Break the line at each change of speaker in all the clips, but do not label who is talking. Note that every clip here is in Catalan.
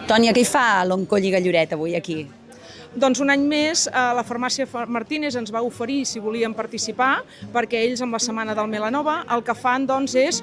Tònia, què hi fa l'Oncolliga Lloret avui aquí?
Doncs un any més la farmàcia Martínez ens va oferir si volíem participar, perquè ells amb la setmana del melanoma el que fan doncs és,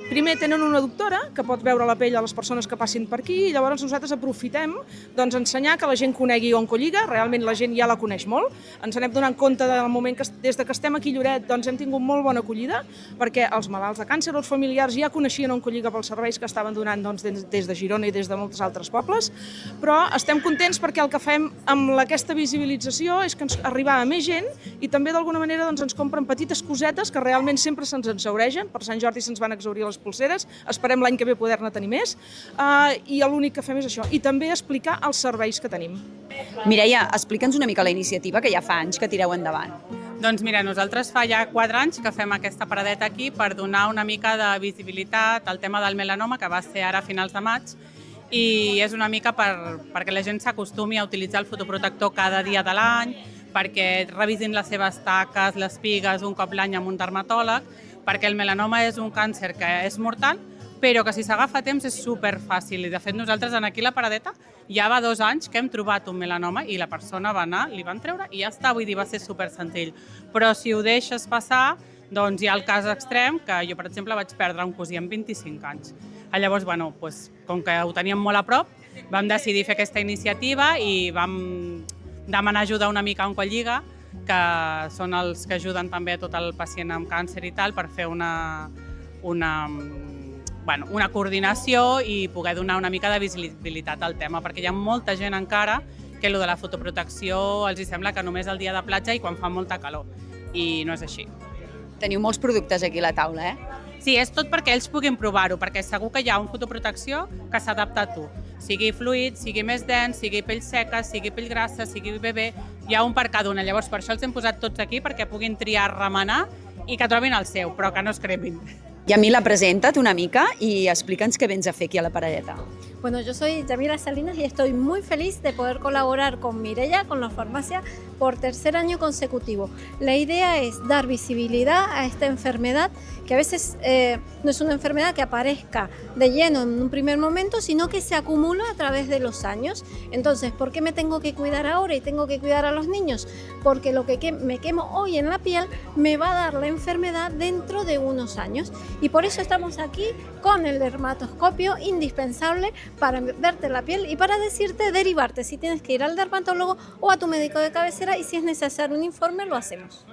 primer tenen una doctora que pot veure la pell a les persones que passin per aquí i llavors nosaltres aprofitem doncs ensenyar que la gent conegui Oncolliga, realment la gent ja la coneix molt, ens anem donant compte del moment que des que estem aquí a Lloret doncs hem tingut molt bona acollida perquè els malalts de càncer o els familiars ja coneixien Oncolliga pels serveis que estaven donant doncs, des de Girona i des de molts altres pobles, però estem contents perquè el que fem amb aquesta visibilització és que ens arriba a més gent i també d'alguna manera doncs, ens compren petites cosetes que realment sempre se'ns exhauregen. Per Sant Jordi se'ns van exhaurir les polseres, esperem l'any que ve poder-ne tenir més i l'únic que fem és això, i també explicar els serveis que tenim.
Mireia, explica'ns una mica la iniciativa que ja fa anys que tireu endavant.
Doncs mira, nosaltres fa ja 4 anys que fem aquesta paradeta aquí per donar una mica de visibilitat al tema del melanoma, que va ser ara a finals de maig, i és una mica perquè la gent s'acostumi a utilitzar el fotoprotector cada dia de l'any, perquè revisin les seves taques, les pigues un cop l'any amb un dermatòleg, perquè el melanoma és un càncer que és mortal, però que si s'agafa a temps és superfàcil. I de fet nosaltres aquí a la paradeta ja va 2 anys que hem trobat un melanoma i la persona va anar, li van treure i ja està, vull dir, va ser super senzill. Però si ho deixes passar, doncs hi ha el cas extrem, que jo, per exemple, vaig perdre un cosí amb 25 anys. Llavors, com que ho teníem molt a prop, vam decidir fer aquesta iniciativa i vam demanar ajuda una mica a Oncolliga, que són els que ajuden també a tot el pacient amb càncer i tal, per fer una coordinació i poder donar una mica de visibilitat al tema, perquè hi ha molta gent encara que allò de la fotoprotecció els sembla que només el dia de platja i quan fa molta calor, i no és així.
Teniu molts productes aquí a la taula, eh?
Sí, és tot perquè ells puguin provar-ho, perquè segur que hi ha una fotoprotecció que s'adapta a tu. Sigui fluid, sigui més dens, sigui pell seca, sigui pell grassa, sigui bebè, hi ha un per cada una. Llavors, per això els hem posat tots aquí, perquè puguin triar, remenar i que trobin el seu, però que no es cremin.
Yamila, presenta't una mica i explica'ns què vens a fer aquí a la paradeta.
Bueno, yo soy Yamila Salinas y estoy muy feliz de poder colaborar con Mireia, con la farmacia, por 3er año consecutivo. La idea es dar visibilidad a esta enfermedad, que a veces no es una enfermedad que aparezca de lleno en un primer momento, sino que se acumula a través de los años. Entonces, ¿por qué me tengo que cuidar ahora y tengo que cuidar a los niños? Porque lo que me quemo hoy en la piel me va a dar la enfermedad dentro de unos años. Y por eso estamos aquí con el dermatoscopio, indispensable para verte la piel y para decirte, derivarte si tienes que ir al dermatólogo o a tu médico de cabecera, y si es necesario un informe lo hacemos.